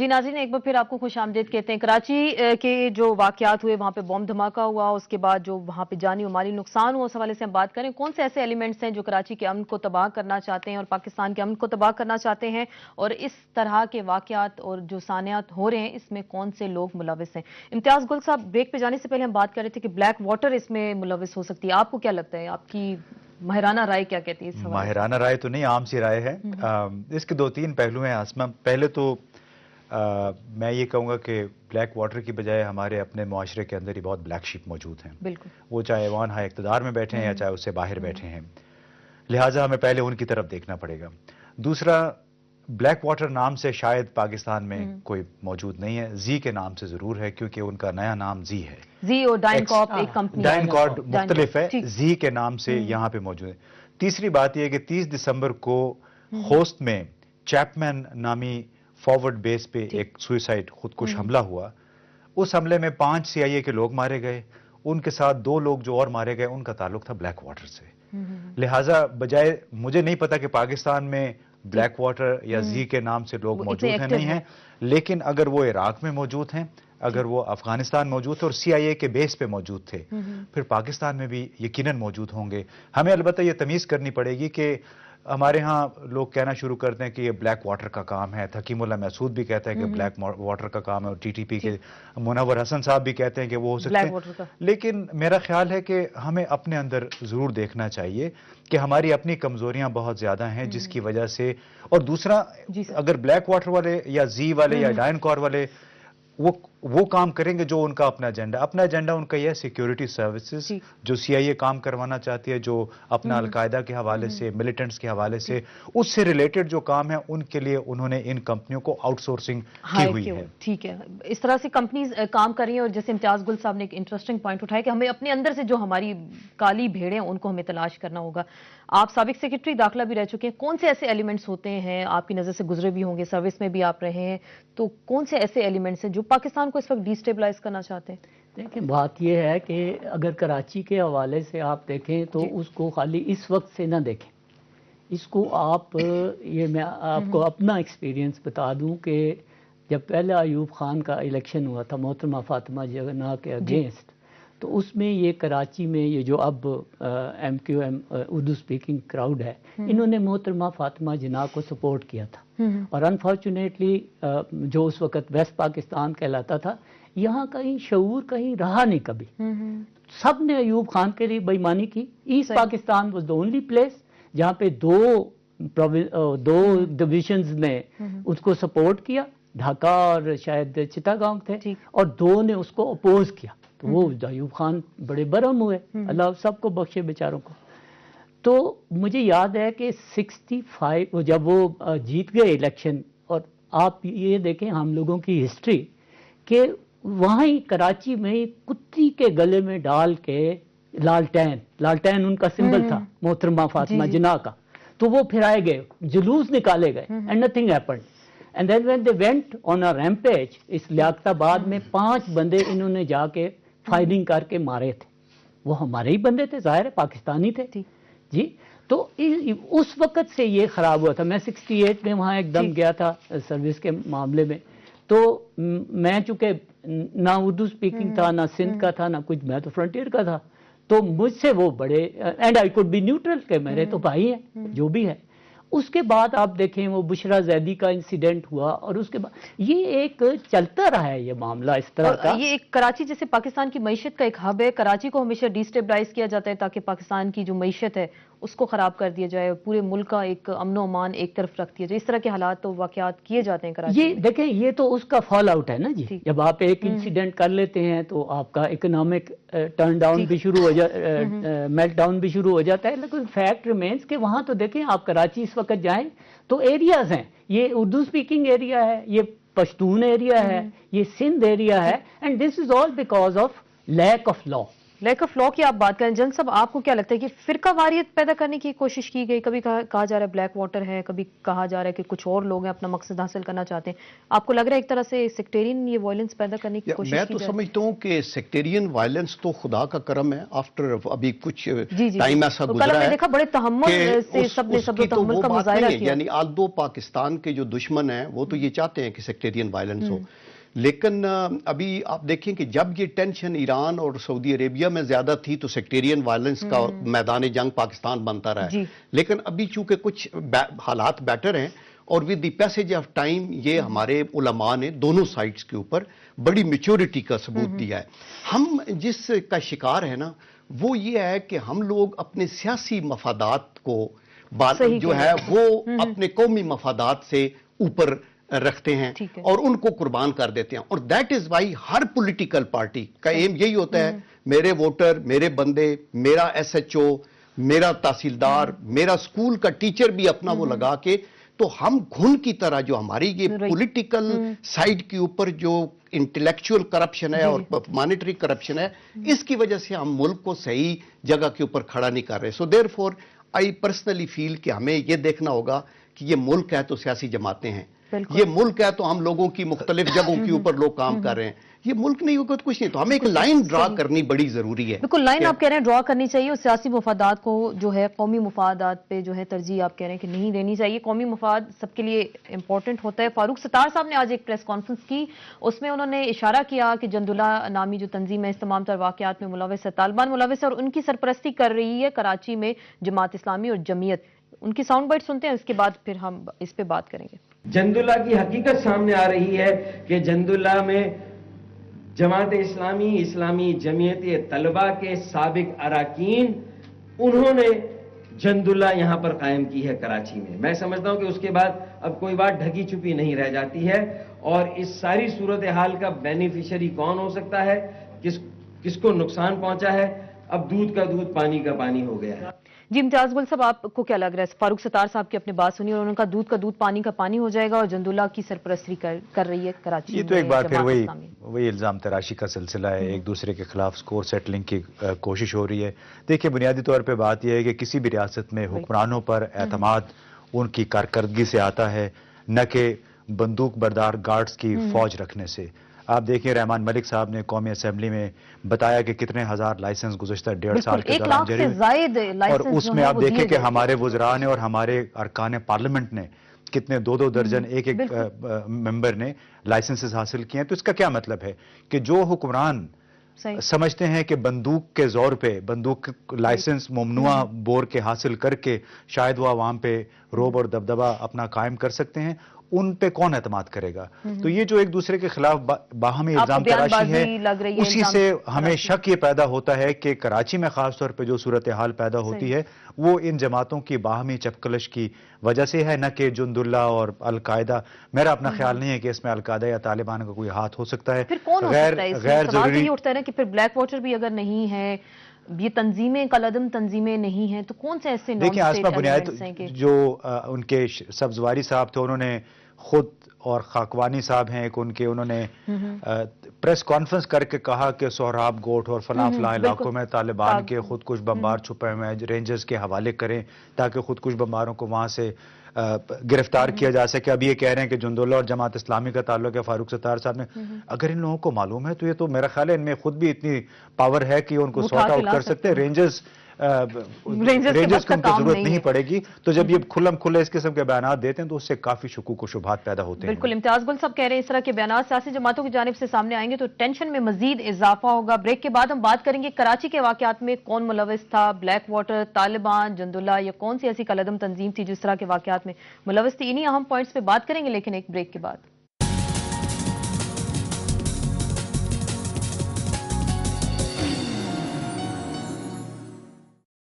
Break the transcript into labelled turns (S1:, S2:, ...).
S1: جی ناظرین، ایک بار پھر آپ کو خوش آمدید کہتے ہیں۔ کراچی کے جو واقعات ہوئے، وہاں پہ بم دھماکہ ہوا، اس کے بعد جو وہاں پہ جانی و مالی نقصان ہوا، اس حوالے سے ہم بات کریں کون سے ایسے ایلیمنٹس ہیں جو کراچی کے امن کو تباہ کرنا چاہتے ہیں اور پاکستان کے امن کو تباہ کرنا چاہتے ہیں، اور اس طرح کے واقعات اور جو سانحات ہو رہے ہیں اس میں کون سے لوگ ملوث ہیں۔ امتیاز گل صاحب، بریک پہ جانے سے پہلے ہم بات کر رہے تھے کہ بلیک واٹر اس میں ملوث ہو سکتی ہے، آپ کو کیا لگتا ہے؟ آپ کی ماہرانہ رائے کیا کہتی ہے اس حوالے سے؟
S2: ماہرانہ رائے تو نہیں، عام سی رائے ہے۔ اس کے دو تین پہلو ہیں آسمہ۔ پہلے تو میں یہ کہوں گا کہ بلیک واٹر کی بجائے ہمارے اپنے معاشرے کے اندر ہی بہت بلیک شیپ موجود ہیں،
S1: بالکل،
S2: وہ چاہے ایوان ہائے اقتدار میں بیٹھے ہیں یا چاہے اس سے باہر بیٹھے ہیں، لہٰذا ہمیں پہلے ان کی طرف دیکھنا پڑے گا۔ دوسرا، بلیک واٹر نام سے شاید پاکستان میں کوئی موجود نہیں ہے، زی کے نام سے ضرور ہے، کیونکہ ان کا نیا نام زی ہے۔
S1: زی اور ڈائن کارپ ایک کمپنی ہے،
S2: ڈائن کارپ مختلف ہے،
S1: ٹھیک۔
S2: زی کے نام سے یہاں پہ موجود ہے۔ تیسری بات یہ ہے کہ 30 دسمبر کو خوست میں چیپمین نامی فارورڈ بیس پہ ایک سوئسائڈ خودکش حملہ ہوا۔ اس حملے میں 5 CIA کے لوگ مارے گئے، ان کے ساتھ 2 لوگ جو اور مارے گئے ان کا تعلق تھا بلیک واٹر سے۔ لہٰذا بجائے، مجھے نہیں پتا کہ پاکستان میں بلیک واٹر یا زی کے نام سے لوگ موجود ہیں نہیں ہیں، لیکن اگر وہ عراق میں موجود ہیں، اگر وہ افغانستان موجود تھے اور CIA کے بیس پہ موجود تھے، پھر پاکستان میں بھی یقیناً موجود ہوں گے۔ ہمیں البتہ یہ تمیز کرنی پڑے گی کہ ہمارے ہاں لوگ کہنا شروع کرتے ہیں کہ یہ بلیک واٹر کا کام ہے، حکیم اللہ محسود بھی کہتا ہے کہ بلیک واٹر کا کام ہے، اور TTP کے منور حسن صاحب بھی کہتے ہیں کہ وہ ہو سکتے ہیں، لیکن میرا خیال ہے کہ ہمیں اپنے اندر ضرور دیکھنا چاہیے کہ ہماری اپنی کمزوریاں بہت زیادہ ہیں جس کی وجہ سے، اور دوسرا اگر بلیک واٹر والے یا زی والے یا ڈائن کار والے وہ کام کریں گے جو ان کا اپنا ایجنڈا ان کا یہ ہے سیکیورٹی سروسز، جو CIA کام کروانا چاہتی ہے، جو اپنا القاعدہ کے حوالے سے، ملیٹنٹس کے حوالے سے، اس سے ریلیٹڈ جو کام ہے ان کے لیے انہوں نے ان کمپنیوں کو آؤٹ سورسنگ کی ہوئی ہے۔
S1: ٹھیک ہے، اس طرح سے کمپنیز کام کر رہی ہیں، اور جیسے امتیاز گل صاحب نے ایک انٹرسٹنگ پوائنٹ اٹھایا کہ ہمیں اپنے اندر سے جو ہماری کالی بھیڑیں ان کو ہمیں تلاش کرنا ہوگا۔ آپ سابق سیکرٹری داخلہ بھی رہ چکے ہیں، کون سے ایسے ایلیمنٹس ہوتے ہیں، آپ کی نظر سے گزرے بھی ہوں گے، سروس میں بھی آپ رہے ہیں، تو کون سے ایسے ایلیمنٹس ہیں جو پاکستان کو اس وقت ڈیسٹیبلائز کرنا چاہتے ہیں؟
S3: دیکھیں، بات یہ ہے کہ اگر کراچی کے حوالے سے آپ دیکھیں تو اس کو خالی اس وقت سے نہ دیکھیں، اس کو آپ یہ میں آپ کو اپنا ایکسپیرینس بتا دوں کہ جب پہلا ایوب خان کا الیکشن ہوا تھا محترمہ فاطمہ جناح کے اگینسٹ، تو اس میں یہ کراچی میں یہ جو اب MQM اردو اسپیکنگ کراؤڈ ہے، انہوں نے محترمہ فاطمہ جناح کو سپورٹ کیا تھا، اور انفارچونیٹلی جو اس وقت ویسٹ پاکستان کہلاتا تھا، یہاں کہیں شعور کہیں رہا نہیں کبھی، سب نے ایوب خان کے لیے بےایمانی کی۔ East Pakistan was the only place جہاں پہ دو ڈویژنز نے اس کو سپورٹ کیا، ڈھاکہ اور شاید چٹاگانگ تھے، اور 2 نے اس کو اپوز کیا، تو وہ ایوب خان بڑے برہم ہوئے، اللہ سب کو بخشے بیچاروں کو۔ تو مجھے یاد ہے کہ 65 جب وہ جیت گئے الیکشن، اور آپ یہ دیکھیں ہم لوگوں کی ہسٹری کہ وہاں ہی کراچی میں کتی کے گلے میں ڈال کے لالٹین ان کا سمبل تھا محترمہ فاطمہ جناح کا، تو وہ پھرائے گئے، جلوس نکالے گئے، and nothing happened, and then when they went on a rampage, اس لیاقت آباد میں 5 بندے انہوں نے جا کے فائرنگ کر کے مارے تھے، وہ ہمارے ہی بندے تھے، ظاہر ہے پاکستانی تھے جی۔ تو اس وقت سے یہ خراب ہوا تھا۔ میں 68 میں وہاں ایک دم گیا تھا سروس کے معاملے میں، تو میں چونکہ نہ اردو اسپیکنگ تھا، نہ سندھ کا تھا، نہ کچھ، میں تو فرنٹیئر کا تھا، تو مجھ سے وہ بڑے، and I could be neutral, کہ میرے تو بھائی ہیں جو بھی ہے۔ اس کے بعد آپ دیکھیں وہ بشرا زیدی کا انسیڈنٹ ہوا، اور اس کے بعد یہ ایک چلتا رہا ہے یہ معاملہ اس طرح کا۔
S1: یہ ایک کراچی جیسے پاکستان کی معیشت کا ایک ہب ہے، کراچی کو ہمیشہ ڈیسٹیبلائز کیا جاتا ہے تاکہ پاکستان کی جو معیشت ہے اس کو خراب کر دیا جائے، پورے ملک کا ایک امن و امان ایک طرف رکھ دیا جائے، اس طرح کے حالات تو واقعات کیے جاتے ہیں کراچی
S3: یہ دیکھیں، یہ تو اس کا فال آؤٹ ہے نا جی، جب آپ ایک انسیڈنٹ کر لیتے ہیں تو آپ کا اکنامک ٹرن ڈاؤن بھی شروع ہو میلٹ ڈاؤن بھی شروع ہو جاتا ہے، لیکن فیکٹ ریمینز کہ وہاں تو دیکھیں آپ کراچی اس وقت جائیں تو ایریاز ہیں، یہ اردو اسپیکنگ ایریا ہے، یہ پشتون ایریا ہے، یہ سندھ ایریا ہے، and this is all because of lack of law,
S1: lack of law की आप बात करें, जन साहब आपको क्या लगता है कि फिरका वारियत पैदा करने की कोशिश की गई? कभी कहा जा रहा है ब्लैक वाटर है, कभी कहा जा रहा है कि कुछ और लोग हैं अपना मकसद हासिल करना चाहते हैं। आपको लग रहा है एक तरह से सेक्टेरियन ये वायलेंस पैदा करने की कोशिश
S4: मैं
S1: की
S4: तो
S1: जा रही है?
S4: समझता हूँ कि सेक्टेरियन वायलेंस तो खुदा का करम है। आफ्टर अभी कुछ
S1: जी जी
S4: टाइम ऐसा
S1: तो कल
S4: गुजरा
S1: हमने
S4: है
S1: देखा बड़े तहम्मुल
S4: कि
S1: से सबने सब्र
S4: उसकी तो
S1: तहम्मुल
S4: वो
S1: का
S4: बात
S1: मुजाहिरा
S4: नहीं है।
S1: किया।
S4: यानी आल्दो पाकिस्तान के जो दुश्मन हैं वो तो ये चाहते हैं कि सेक्टेरियन वायलेंस हो, लेकिन अभी आप देखें कि जब ये टेंशन ईरान और सऊदी अरेबिया में ज्यादा थी तो सेक्टेरियन वायलेंस का मैदान जंग पाकिस्तान बनता रहा है। लेकिन अभी चूंकि कुछ हालात बेटर हैं और with the passage of time ये हमारे उलमा ने दोनों साइड्स के ऊपर बड़ी मैच्योरिटी का सबूत दिया है। हम जिस का शिकार है ना वो ये है कि हम लोग अपने सियासी मफादात को जो है वो अपने कौमी मफादात से ऊपर रखते हैं और उनको कुर्बान कर देते हैं। और दैट इज वाई हर पॉलिटिकल पार्टी का एम यही होता है, मेरे वोटर, मेरे बंदे, मेरा एसएचओ, मेरा तहसीलदार, मेरा स्कूल का टीचर भी अपना वो लगा के, तो हम घुन की तरह जो हमारी ये पॉलिटिकल साइड के ऊपर जो इंटेलेक्चुअल करप्शन है और मॉनेटरी करप्शन है, इसकी वजह से हम मुल्क को सही जगह के ऊपर खड़ा नहीं कर रहे। So therefore I personally feel कि हमें ये देखना होगा कि ये मुल्क है तो सियासी जमातें हैं, ये मुल्क है तो हम लोगों की मुख्तलिफ जगहों के ऊपर लोग काम कर रहे हैं। ये मुल्क नहीं होगा तो कुछ नहीं। तो हमें एक लाइन ड्रा करनी बड़ी जरूरी है।
S1: बिल्कुल लाइन आप कह रहे हैं ड्रा करनी चाहिए और सियासी मुफादात को जो है कौमी मुफादात पे जो है तरजीह आप कह रहे हैं कि नहीं देनी चाहिए। कौमी मुफाद सबके लिए इंपॉर्टेंट होता है। फारूक सत्तार साहब ने आज एक प्रेस कॉन्फ्रेंस की, उसमें उन्होंने इशारा किया कि जंदुला नामी जो तंजीम है इस तमाम तर वाकयात में मुलविस है, तालिबान मुलविस है और उनकी सरपरस्ती कर रही है कराची में जमात इस्लामी और जमीयत। उनकी साउंड बाइट सुनते हैं, उसके बाद फिर हम इस पे बात करेंगे।
S5: जंदुला की हकीकत सामने आ रही है कि जंदुला में जमात इस्लामी, इस्लामी जमीयत तलबा के साबिक अरकान, उन्होंने जंदुला यहां पर कायम की है कराची में। मैं समझता हूं कि उसके बाद अब कोई बात ढकी छुपी नहीं रह जाती है और इस सारी सूरत हाल का बेनिफिशियरी कौन हो सकता है, किसको नुकसान पहुंचा है। अब दूध का दूध पानी का पानी हो गया है।
S1: जी इम्तियाज गुल साहब, आपको क्या लग रहा है? फारूक सत्तार साहब की अपनी बात सुनी और उनका दूध का दूध पानी का पानी हो जाएगा और जंदुला की सरपरस्ती कर रही है कराची।
S2: ये तो एक बार फिर वही इल्जाम तराशी का सिलसिला है, एक दूसरे के खिलाफ स्कोर सेटलिंग की कोशिश हो रही है। देखिए बुनियादी तौर पर बात यह है कि किसी भी रियासत में हुक्मरानों पर एतमाद उनकी कारकर्दगी से आता है, न कि बंदूक बरदार गार्ड्स की फौज रखने से। आप देखिए रहमान मलिक साहब ने कौमी असेंबली में बताया कि कितने हजार लाइसेंस गुज़श्ता 1.5 साल के दौरान जारी हुए और उसमें आप देखें कि हमारे वज़रा ने और हमारे अरकान पार्लियामेंट ने कितने 2-2 दर्जन एक मेंबर ने लाइसेंसेस हासिल किए हैं। तो इसका क्या मतलब है कि जो हुक्मरान समझते हैं कि बंदूक के जोर पे बंदूक लाइसेंस ममनुआ बोर के हासिल करके शायद वो आवाम पे रोब और दबदबा अपना कायम कर सकते हैं, उन पे कौन एतमाद करेगा? तो ये जो एक दूसरे के खिलाफ बाहमी इल्जाम तराशी है, उसी से हमें शक ये पैदा होता है कि कराची में खास तौर पे जो सूरत हाल पैदा होती है वो इन जमातों की बाहमी चपकलश की वजह से है, न कि जुंदुल्ला और अलकायदा। मेरा अपना ख्याल नहीं है कि इसमें अलकायदा या तालिबान का कोई हाथ हो सकता है।
S1: फिर कौन हो सकता है? गैर जरूरी उठता है ना कि फिर ब्लैक वाटर भी अगर नहीं है, ये तंजीमें कलदम तंजीमें नहीं हैं, तो कौन से ऐसे
S2: देखिए आसमा बुनियाद जो उनके सब्जवारी साहब थे, उन्होंने खुद और खाकवानी साहब हैं एक उन्होंने प्रेस कॉन्फ्रेंस करके कहा कि सोहराब गोट और फलां फलां इलाकों में तालिबान के खुदकुश बमबार छुपे हुए हैं, रेंजर्स के हवाले करें ताकि खुदकुश बमबारों को वहां से गिरफ्तार किया जा सके। अब ये कह रहे हैं कि जुंदुल्ला और जमात इस्लामी का ताल्लुक है। फारूक सत्तार साहब ने, अगर इन लोगों को मालूम है तो ये तो मेरा ख्याल है इनमें खुद भी इतनी पावर है कि उनको सॉर्ट आउट कर सकते हैं। रेंजर्स को उनको जरूरत नहीं पड़ेगी। तो जब ये खुल्लम खुल्ले इस किस्म के बयान देते हैं तो उससे काफी शुकूक शुबहात पैदा होते हैं।
S1: बिल्कुल इम्तियाज गुल साहब कह रहे हैं इस तरह के बयान सियासी जमातों की जानिब से सामने आएंगे तो टेंशन में मजीद इजाफा होगा। ब्रेक के बाद हम बात करेंगे कराची के वाकयात में कौन मुलविस था, ब्लैक वाटर, तालिबान, जंदुल्ला या कौन सी ऐसी कलदम तंजीम थी जिस तरह के वाकयात में मुलविस थी। इन्हीं अहम पॉइंट्स पे बात करेंगे लेकिन एक ब्रेक के बाद।